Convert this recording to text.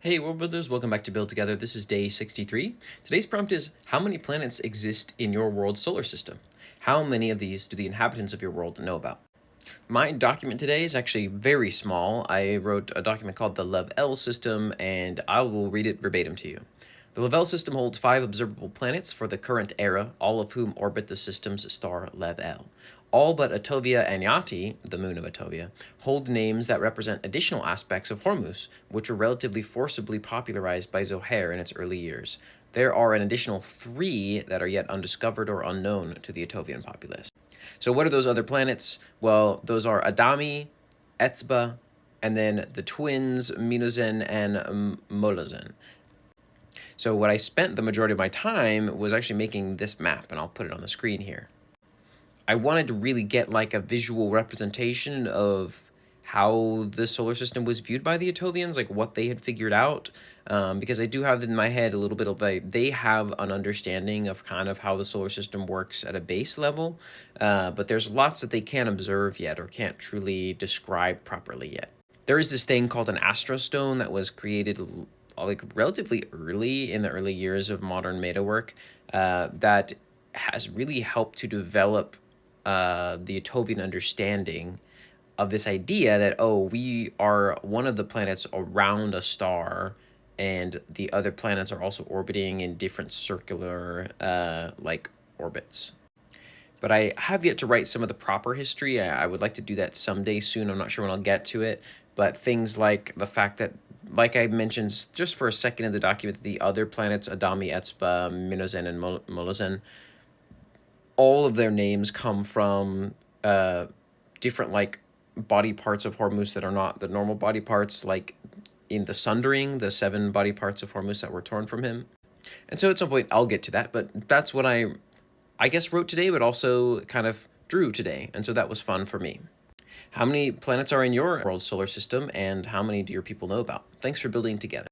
Hey world builders, welcome back to Build Together. This is day 63. Today's prompt is, how many planets exist in your world's solar system? How many of these do the inhabitants of your world know about? My document today is actually very small. I wrote a document called the Lev'el system, and I will read it verbatim to you. The Lev'el system holds 5 observable planets for the current era, all of whom orbit the system's star Lev'el. All but Attovia and Yati, the moon of Attovia, hold names that represent additional aspects of Hormuz, which were relatively forcibly popularized by Zohair in its early years. There are an additional 3 that are yet undiscovered or unknown to the Attovian populace. So what are those other planets? Well, those are Adami, Etzba, and then the twins Minozen and Molozen. So what I spent the majority of my time was actually making this map, and I'll put it on the screen here. I wanted to really get like a visual representation of how the solar system was viewed by the Attovians, like what they had figured out, because I do have in my head a little bit of they have an understanding of kind of how the solar system works at a base level, but there's lots that they can't observe yet or can't truly describe properly yet. There is this thing called an astrostone that was created like relatively early in the early years of modern meta work, that has really helped to develop the Attovian understanding of this idea that, oh, we are one of the planets around a star, and the other planets are also orbiting in different circular like orbits. But I have yet to write some of the proper history. I would like to do that someday soon. I'm not sure when I'll get to it. But things like the fact that, like I mentioned just for a second in the document, the other planets, Adami, Etzba, Minozen, and Molozen, all of their names come from different like body parts of Hormuz that are not the normal body parts, like in the Sundering, the 7 body parts of Hormuz that were torn from him. And so at some point I'll get to that, but that's what I guess wrote today, but also kind of drew today. And so that was fun for me. How many planets are in your world's solar system, and how many do your people know about? Thanks for building together.